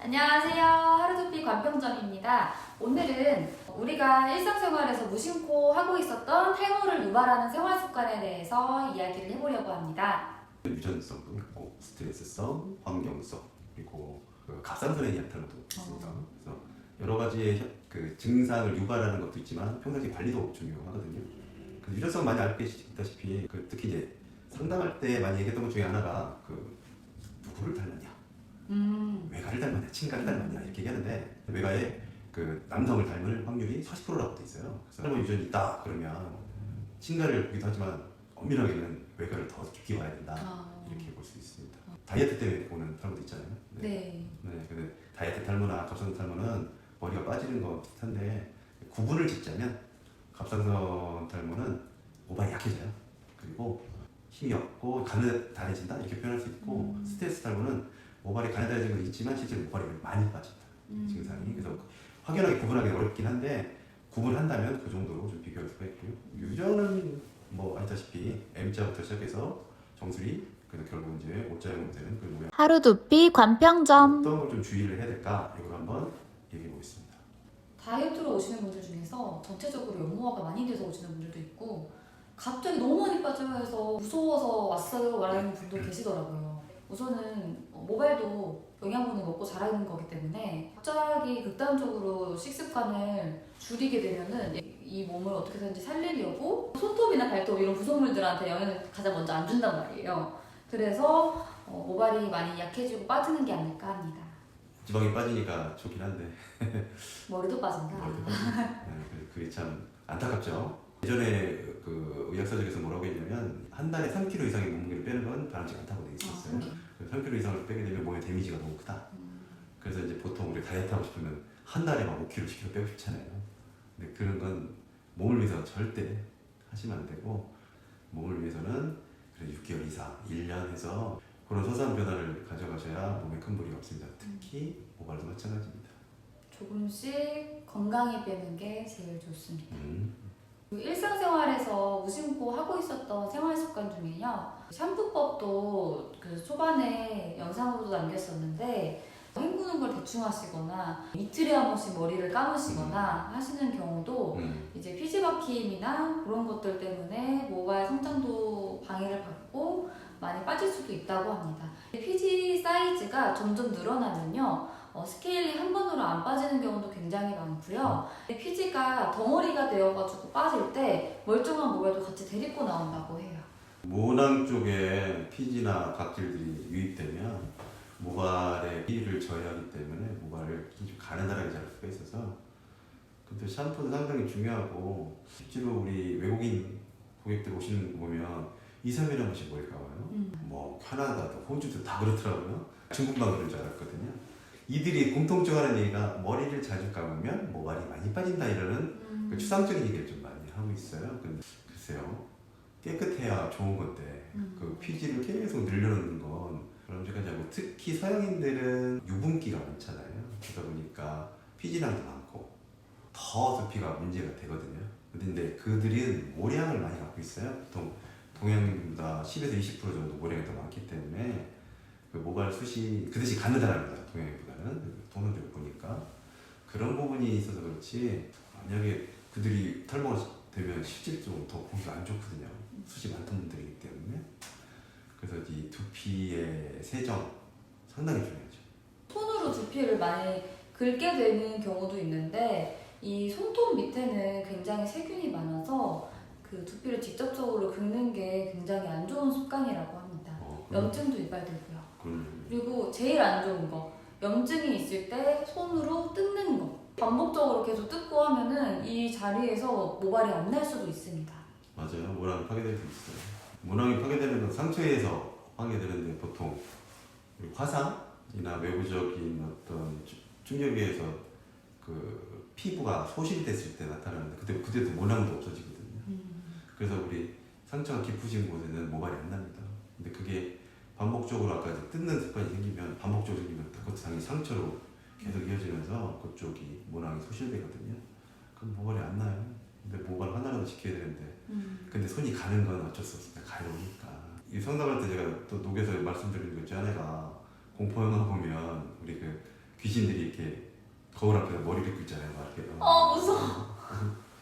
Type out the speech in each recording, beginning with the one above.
안녕하세요. 하루두피 관평점입니다. 오늘은 우리가 일상생활에서 무심코 하고 있었던 탈모를 유발하는 생활 습관에 대해서 이야기를 해보려고 합니다. 유전성도 있고 스트레스성, 환경성 그리고 갑상선에 의한 탈모도 있습니다. 그래서 여러 가지의 그 증상을 유발하는 것도 있지만 평상시 관리도 중요하거든요. 그 유전성 많이 알고 계시다시피 특히 이제 상담할 때 많이 얘기했던 것 중에 하나가 누구를 닮았냐, 외가를 닮았냐, 친가를 닮았냐 이렇게 얘기하는데 외가에 남성을 닮을 확률이 40%라고 돼 있어요. 그래서 탈모 유전이 있다 그러면 친가를 보기도 하지만 엄밀하게는 외가를 더 깊게 봐야 된다 이렇게 볼 수 있습니다. 다이어트 때문에 보는 탈모도 있잖아요. 네. 근데 다이어트 탈모나 갑상선 탈모는 머리가 빠지는 거 비슷한데 구분을 짓자면 갑상선 탈모는 모발이 약해져요. 그리고 힘이 없고 가느다래진다 이렇게 표현할 수 있고 스트레스 탈모는 모발이 가느다래진 건 있지만 실제로 모발이 많이 빠진다 증상이. 그래서 확연하게 구분하기 어렵긴 한데 구분한다면 그 정도로 좀 비교할 수가 있고요. 유전은 뭐 아시다시피 M자부터 시작해서 정수리 그래서 결국 이제 O자형으로 되는 그 모양. 하루두피 관평점. 어떤 걸 좀 주의를 해야 될까 이걸 한번 얘기해 보겠습니다. 다이어트로 오시는 분들 중에서 전체적으로 연모화가 많이 돼서 오시는 분들도 있고 갑자기 너무 많이 빠져요 해서 무서워서 왔어요 말하는 분도 계시더라고요. 우선은 모발도 영양분을 먹고 자라는 거기 때문에 갑자기 극단적으로 식습관을 줄이게 되면은 이 몸을 어떻게든지 살리려고 손톱이나 발톱 이런 구성물들한테 영향을 가장 먼저 안 준단 말이에요. 그래서 모발이 많이 약해지고 빠지는 게 아닐까 합니다. 지방이 빠지니까 좋긴 한데 머리도 빠진다. 그게 참 안타깝죠. 예전에 그 의학서적에서 뭐라고 했냐면 한 달에 3kg 이상의 몸무게를 빼는 건 바람직하지 않다고 돼 있었어요. 3kg 이상을 빼게 되면 몸에 데미지가 너무 크다. 그래서 이제 보통 우리 다이어트 하고 싶으면 한 달에 막 5kg, 10kg 빼고 싶잖아요. 근데 그런 건 몸을 위해서 절대 하시면 안 되고 몸을 위해서는 그래도 6개월 이상, 1년 해서 그런 소소한 변화를 가져가셔야 몸에 큰 무리가 없습니다. 특히 모발도 마찬가지입니다. 조금씩 건강히 빼는 게 제일 좋습니다. 일상생활에서 무심코 하고 있었던 생활 습관 중에요. 샴푸법도 그 초반에 영상으로도 남겼었는데 헹구는 걸 대충 하시거나 이틀에 한 번씩 머리를 감으시거나 하시는 경우도 이제 피지박힘이나 그런 것들 때문에 모발 성장도 방해를 받고 많이 빠질 수도 있다고 합니다. 피지 사이즈가 점점 늘어나면요. 스케일이 한 번으로 안 빠지는 경우도 굉장히 많고요. 피지가 덩어리가 되어가지고 빠질 때 멀쩡한 모발도 같이 데리고 나온다고 해요. 모낭 쪽에 피지나 각질들이 유입되면 모발의 피를 저해하기 때문에 모발을 좀 가느다랗게 자를 수가 있어서 근데 샴푸도 상당히 중요하고 실제로 우리 외국인 고객들 오시는 거 보면 2, 3일에 한 번씩 머리 감아요. 뭐 캐나다도 호주도 다 그렇더라고요. 중국만 그런 줄 알았거든요. 이들이 공통적 하는 얘기가 머리를 자주 감으면 모발이 많이 빠진다 이러는 그 추상적인 얘기를 좀 많이 하고 있어요. 근데 글쎄요. 깨끗해야 좋은 건데 그 피지를 계속 늘려놓는 건 그런 문제가 아니고 특히 서양인들은 유분기가 많잖아요. 그러다 보니까 피지량도 많고 더 두피가 문제가 되거든요. 근데 그들은 모량을 많이 갖고 있어요. 보통 동양인보다 10에서 20% 정도 모량이 더 많기 때문에 그 모발 숱이 그 대신 가느다랍니다. 동양인보다는 동양들 보니까 그런 부분이 있어서 그렇지 만약에 그들이 탈모가 되면 실질적으로 더 보기가 안 좋거든요. 숱이 많던 분들이기 때문에 그래서 이 두피의 세정 상당히 중요하죠. 손으로 두피를 많이 긁게 되는 경우도 있는데 이 손톱 밑에는 굉장히 세균이 많아서 그 두피를 직접적으로 긁는 게 굉장히 안 좋은 습관이라고 합니다. 염증도 유발되고요. 그리고 제일 안 좋은 거 염증이 있을 때 손으로 뜯는 거 반복적으로 계속 뜯고 하면은 이 자리에서 모발이 안 날 수도 있습니다. 맞아요. 모낭이 파괴될 수 있어요. 모낭이 파괴되는 건 상처에서 파괴되는데 보통 화상이나 외부적인 어떤 충격에 의해서 그 피부가 소실됐을 때 나타나는데 그때도 모낭도 없어지거든요. 그래서 우리 상처가 깊으신 곳에는 모발이 안 납니다. 근데 그게 반복적으로 아까 뜯는 습관이 생기면 반복적으로 생기면 그것도 당연히 상처로 계속 이어지면서 그쪽이 모낭이 소실되거든요. 그럼 모발이 안 나요. 근데 모발 하나라도 지켜야 되는데 근데 손이 가는 건 어쩔 수 없습니다. 가려우니까. 이 상담할 때 제가 또 녹여서 말씀드리는 것 중에 하나가 공포 영화 보면 우리 귀신들이 이렇게 거울 앞에서 머리 빗고 있잖아요. 막 이렇게. 무서워.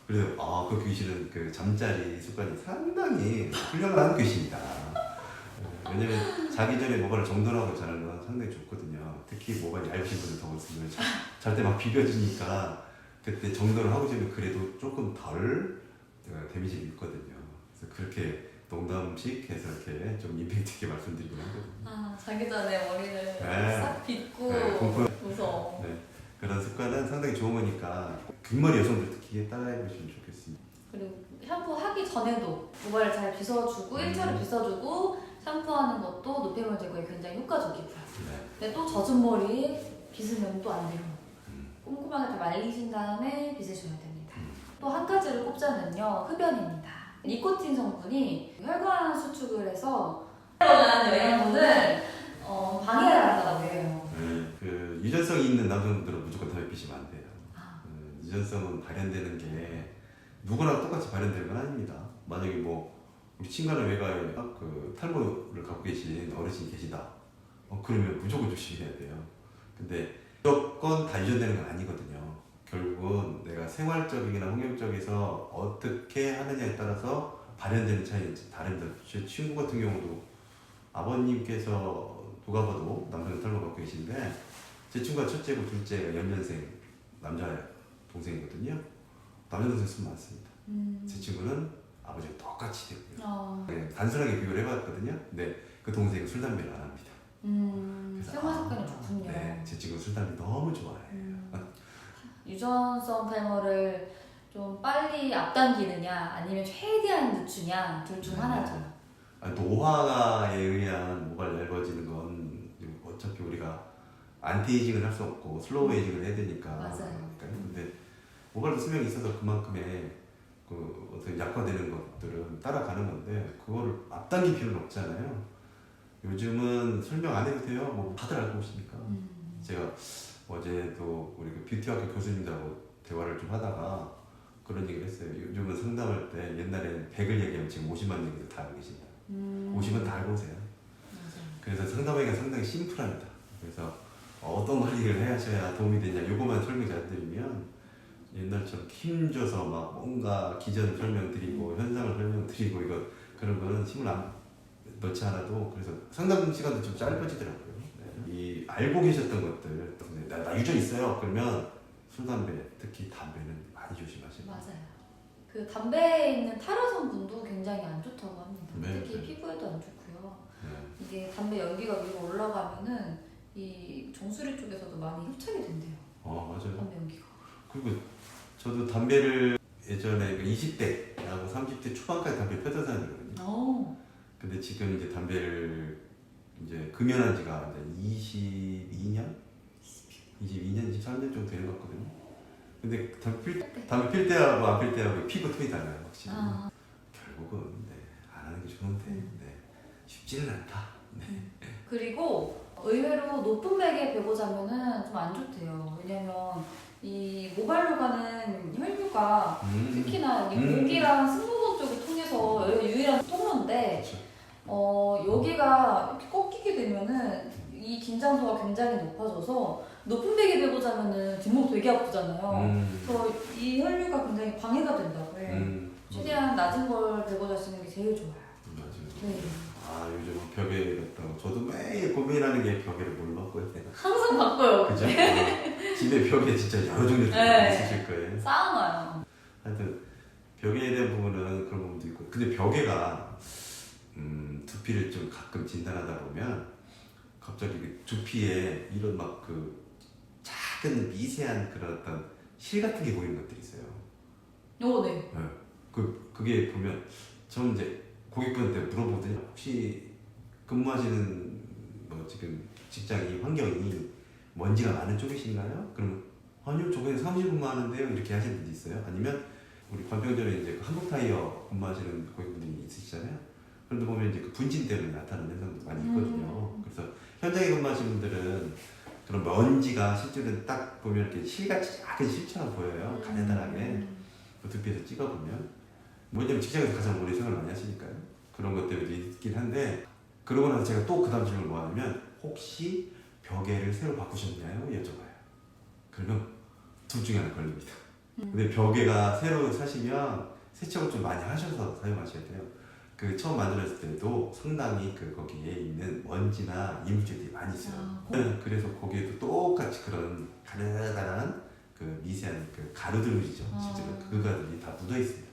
그래서 그 귀신은 그 잠자리 습관이 상당히 훌륭한 귀신이다. 왜냐면 자기 전에 모발을 정돈하고 자는 건 상당히 좋거든요. 특히 모발이 얇으신 분들 더 있으면 잘 때 막 비벼지니까 그때 정돈을 하고 자면 그래도 조금 덜 데미지를 입거든요. 그래서 그렇게 농담식 해서 이렇게 좀 임팩트 있게 말씀드리긴 하거든요. 자기 전에 머리를 네. 싹 빗고 무서워. 네. 그런 습관은 상당히 좋은 거니까 균머리 여성들 특히 따라해 보시면 좋겠습니다. 그리고 샴푸 하기 전에도 모발을 잘 빗어주고 1차로 빗어주고 샴푸하는 것도 노폐물 제거에 굉장히 효과적이고요. 네. 근데 또 젖은 머리에 빗으면 또 안 돼요. 꼼꼼하게 다 말리신 다음에 빗으셔야 됩니다. 또 한 가지를 꼽자면요, 흡연입니다. 니코틴 성분이 혈관 수축을 해서 영양분을 방해를 한다고 해요. 네. 그 유전성이 있는 남성분들은 무조건 담배 피시면 안 돼요. 아. 유전성은 발현되는 게 누구나 똑같이 발현되는 건 아닙니다. 만약에 뭐 우리 친가나 외가에 그 탈모를 갖고 계신 어르신이 계시다. 그러면 무조건 조심해야 돼요. 근데 무조건 다 유전되는 건 아니거든요. 결국은 내가 생활적이나 환경적에서 어떻게 하느냐에 따라서 발현되는 차이는 다릅니다. 제 친구 같은 경우도 아버님께서 누가 봐도 남성 탈모 갖고 계신데 제 친구가 첫째고 둘째가 연년생 남자 동생이거든요. 남자 동생 술 많습니다. 제 친구는 아버지가 똑같이 되고요. 네, 단순하게 비교를 해봤거든요. 근데 그 동생은 술 담배를 안 합니다. 그래서 생활 습관이 좋군요. 네, 제 친구 술 담배 너무 좋아해요. 유전성 탈모를 좀 빨리 앞당기느냐 아니면 최대한 늦추냐 둘 중 하나죠. 노화에 의한 모발 얇아지는 건 어차피 우리가 안티에이징을 할 수 없고 슬로우 에이징을 해야 되니까. 맞아요. 근데 모발도 수명이 있어서 그만큼의 그 어떤 약화되는 것들은 따라가는 건데 그거를 앞당길 필요는 없잖아요. 요즘은 설명 안 해도 돼요. 뭐 다들 알고 오시니까. 제가 어제도 우리 그 뷰티학교 교수님들하고 대화를 좀 하다가 그런 얘기를 했어요. 요즘은 상담할 때 옛날에는 100을 얘기하면 지금 50만 얘기도 다 알고 계신다. 50은 다 알고 오세요. 맞아요. 그래서 상담하기가 상당히 심플합니다. 그래서 어떤 관리를 하셔야 도움이 되냐 요거만 설명 잘 드리면 옛날처럼 힘줘서 막 뭔가 기전을 설명드리고 현상을 설명드리고 이거 그런 거는 힘을 안 넣지 않아도 그래서 상담 시간도 좀 짧아지더라고요. 네. 이 알고 계셨던 것들 나 유전 있어요. 그러면 술, 담배 특히 담배는 많이 조심하세요. 맞아요. 그 담배에 있는 탈효 성분도 굉장히 안 좋다고 합니다. 네, 특히 네. 피부에도 안 좋고요. 네. 이게 담배 연기가 위로 올라가면은 이 정수리 쪽에서도 많이 흡착이 된대요. 맞아요. 담배 연기가. 그리고 저도 담배를 예전에 20대하고 30대 초반까지 담배 펴던 사람이거든요. 근데 지금 이제 담배를 이제 금연한 지가 이제 22년, 23년 정도 되는 것 같거든요. 근데 담배 필 때하고 안 필 때하고 피부 톤이 달라요, 확실히. 결국은 안 하는 게 좋은데 쉽지는 않다. 그리고 의외로 높은 맥에 베고 자면은 좀 안 좋대요. 왜냐면 이 모발로 가는 혈류가 특히나 여기 목이랑 승모근 쪽을 통해서 여기가 유일한 통로인데 여기가 이렇게 꺾이게 되면은 이 긴장도가 굉장히 높아져서 높은 맥에 베고 자면은 뒷목 되게 아프잖아요. 그래서 이 혈류가 굉장히 방해가 된다고 해요. 최대한 낮은 걸 베고 자시는 게 제일 좋아요. 맞아요. 네. 요즘 벽에 갔다가 저도 매일 고민하는 게 벽에를 뭘 바꿔야 되나. 항상 바꿔요. 그죠? 집에 벽에 진짜 여러 종류 네. 있으실 거예요. 쌓아놔요. 하여튼 벽에 대한 부분은 그런 부분도 있고 근데 벽에가 두피를 좀 가끔 진단하다 보면 갑자기 그 두피에 이런 막 그 작은 미세한 그런 어떤 실 같은 게 보이는 것들이 있어요. 네. 그게 보면 저는 이제 고객분한테 물어보더니 혹시 근무하시는 뭐 지금 직장이 환경이 먼지가 많은 쪽이신가요? 그러면 아니요, 저번에 사무실 근무하는데요. 이렇게 하시는 분도 있어요. 아니면 우리 관평전에 이제 한국타이어 근무하시는 고객분들이 있으시잖아요. 그런데 보면 이제 그 분진 때문에 나타나는 현상도 많이 있거든요. 그래서 현장에 근무하시는 분들은 그런 먼지가 실제로 딱 보면 이렇게 실같이 작은 실처럼 보여요. 가느다랗게 그 두피에서 찍어보면. 뭐냐면 직장에서 가장 오래 생활을 많이 하시니까요. 그런 것 때문에 있긴 한데 그러고 나서 제가 또 그 다음 질문을 뭐 하냐면 혹시 벽에를 새로 바꾸셨나요? 여쭤봐요. 둘 중에 하나 걸립니다. 근데 벽에가 새로 사시면 세척을 좀 많이 하셔서 사용하셔야 돼요. 그 처음 만들었을 때도 상당히 그 거기에 있는 먼지나 이물질들이 많이 있어요. 그래서 거기에도 똑같이 그런 가느다란 그 미세한 그 가루들이죠. 실제로 그거들이 다 묻어 있어요.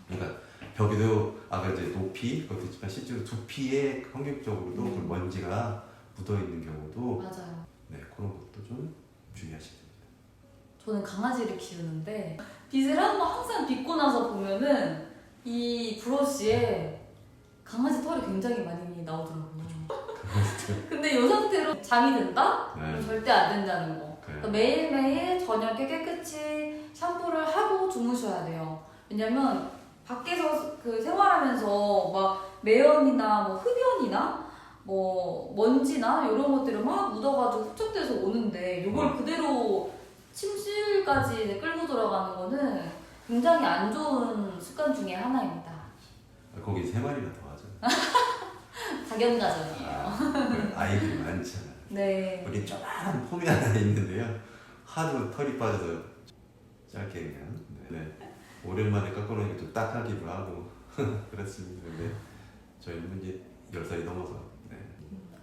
그러니까 벽에도 아까 이제 높이 그것도 있지만 실제로 두피에 환경적으로도 그 먼지가 묻어 있는 경우도 맞아요. 네 그런 것도 좀 주의하셔야 됩니다. 저는 강아지를 키우는데 빗을 한번 항상 빗고 나서 보면은 이 브러쉬에 강아지 털이 굉장히 많이 나오더라고요. 근데 이 상태로 잠이 든다? 네. 그럼 절대 안 된다는 거. 그래요. 그러니까 매일매일 저녁에 깨끗이 샴푸를 하고 주무셔야 돼요. 왜냐면 밖에서 그 생활하면서 막 매연이나 뭐 흡연이나 뭐 먼지나 이런 것들이 막 묻어가지고 흡착돼서 오는데 이걸 그대로 침실까지 끌고 들어가는 거는 굉장히 안 좋은 습관 중에 하나입니다. 거기 3마리나 더 하잖아요. 다견가정이에요. 아이들이 많잖아요. 네. 우리 조그마한 폼이 하나 있는데요. 하도 털이 빠져서 짧게 그냥 네. 오랜만에 깎아놓으니까 좀 딱하기도 하고 그렇습니다. 근데 저희는 이제 10살이 넘어서 네.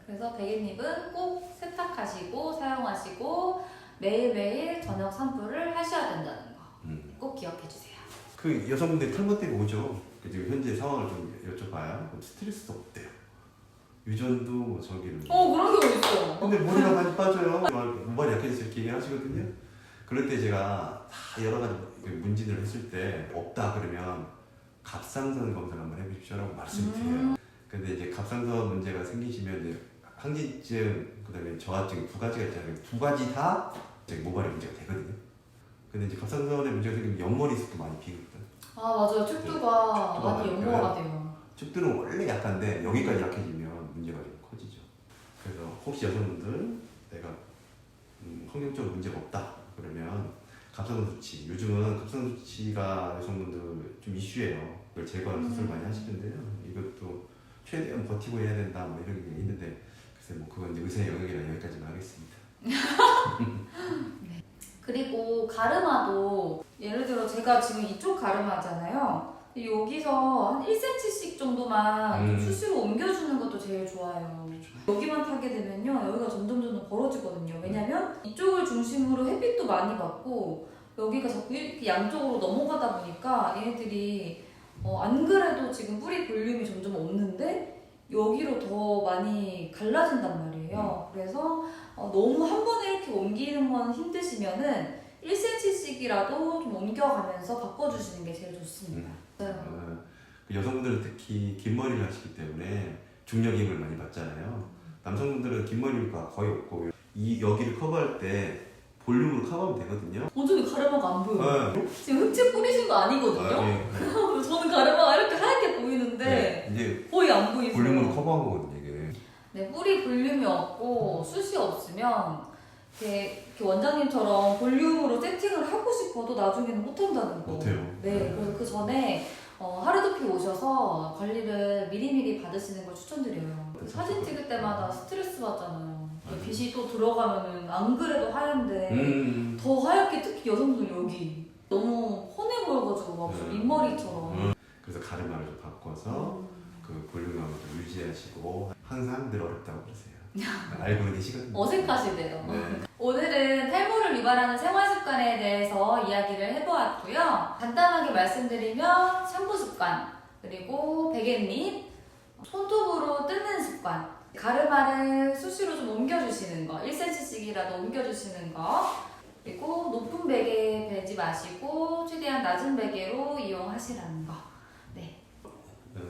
그래서 베개잎은 꼭 세탁하시고 사용하시고 매일매일 저녁 산불을 하셔야 된다는 거 꼭 기억해 주세요. 그 여성분들이 털것 때문에 오죠. 그 지금 현재 상황을 좀 여쭤봐요. 그럼 스트레스도 없대요. 유전도 뭐 저기는 그런 게 어딨어. 근데 머리가 많이 빠져요. 모발이 약해져서 이렇게 얘기하시거든요. 그럴 때 제가 다 여러 가지 문진을 했을 때 없다 그러면 갑상선 검사를 한번 해보십시오라고 말씀을 드려요. 근데 이제 갑상선 문제가 생기시면 이제 항진증 그다음에 저하증 두 가지가 있잖아요. 두 가지 다 모발에 문제가 되거든요. 근데 이제 갑상선에 문제가 생기면 옆머리 숱도 많이 비거든. 아 맞아요. 축두가 축두가 많이 많이 연모가 돼요. 축두는 원래 약한데 여기까지 약해지면 문제가 좀 커지죠. 그래서 혹시 여성분들 내가 환경적으로 문제가 없다 그러면 갑상선 수치 요즘은 갑상선 수치가 여성분들 좀 이슈예요. 그걸 제거하는 수술 많이 하시는데요. 이것도 최대한 버티고 해야 된다 뭐 이런 게 있는데 글쎄 뭐 그건 이제 의사의 영역이라 여기까지만 하겠습니다. 그리고 가르마도 예를 들어 제가 지금 이쪽 가르마잖아요. 여기서 한 1cm씩 정도만 좀 수시로 옮겨주는 것도 제일 좋아요. 여기만 타게 되면요 여기가 점점 벌어지거든요. 왜냐면 이쪽을 중심으로 햇빛도 많이 받고 여기가 자꾸 이렇게 양쪽으로 넘어가다 보니까 얘네들이 안 그래도 지금 뿌리 볼륨이 점점 없는데 여기로 더 많이 갈라진단 말이에요. 그래서 너무 한 번에 이렇게 옮기는 건 힘드시면은 1cm씩이라도 좀 옮겨가면서 바꿔주시는 게 제일 좋습니다. 그 여성분들은 특히 긴 머리를 하시기 때문에 중력 힘을 많이 받잖아요. 남성분들은 긴 머리가 거의 없고 이 여기를 커버할 때 볼륨으로 커버하면 되거든요. 완전히 가르마가 안 보여요. 네. 지금 흑채 뿌리신 거 아니거든요? 네. 저는 가르마가 이렇게 하얗게 보이는데 네. 이제 거의 안 보이세요. 볼륨으로 커버한 거거든요 이게. 네, 뿌리 볼륨이 없고 숱이 없으면 이렇게 원장님처럼 볼륨으로 세팅을 하고 싶어도 나중에는 못한다는 거. 못해요. 네, 그래서 그 전에 하루두피 오셔서 관리를 미리미리 받으시는 걸 추천드려요. 그 사진 찍을 때마다 스트레스 받잖아요. 빛이 또 들어가면은 안 그래도 하얀데 더 하얗게 특히 여성분 여기 너무 훤해 보여가지고 막 무슨 민머리처럼. 그래서 가르마를 좀 바꿔서 그 볼륨감을 좀 유지하시고 항상 늘 어렵다고 그러세요. 알고 계시거든요. 어색하시대요. 네. 오늘은 탈모를 유발하는 생활 습관에 대해서 이야기를 해보았고요. 간단하게 말씀드리면 샴푸 습관, 그리고 베갯잎, 손톱으로 뜯는 습관, 가르마를 수시로 좀 옮겨주시는 거, 1cm씩이라도 옮겨주시는 거, 그리고 높은 베개 베지 마시고 최대한 낮은 베개로 이용하시라는 거. 네.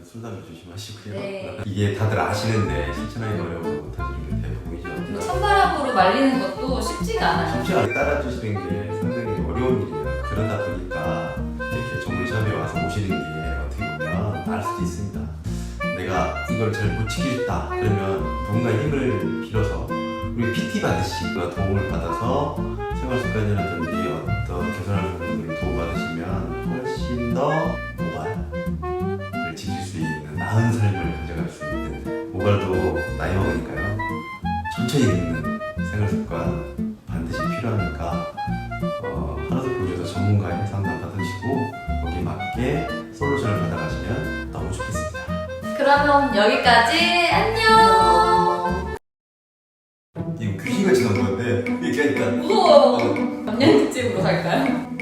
술 담배 조심하시고요. 네. 이게 다들 아시는데 실천하기 어려워서 못하시는 게 대부분이죠. 찬바람으로 말리는 것도 쉽지가 않아요. 쉽지 않게 따라주시는 게 상당히 어려운 일이에요. 그러다 보니까 이렇게 전문샵에 와서 오시는 게 어떻게 보면 알 수도 있습니다. 내가 이걸 잘 못 지키겠다 그러면 누군가 힘을 빌어서 우리 PT 받으시 도움을 받아서 생활습관이라든지 어떤 개선하는 부분들을 도움받으시면 훨씬 더 모발을 지킬 수 있는 나은 삶을 가져갈 수 있는 모발도 나이 먹으니까요 천천히 늙는 생활습관 반드시 필요하니까 맞게 솔루션을 받아가시면 너무 좋겠습니다. 그러면 여기까지 안녕. 이거 귀신같이 나온 건데 얘기하니까 무서워요. 연년 특집으로 갈까요?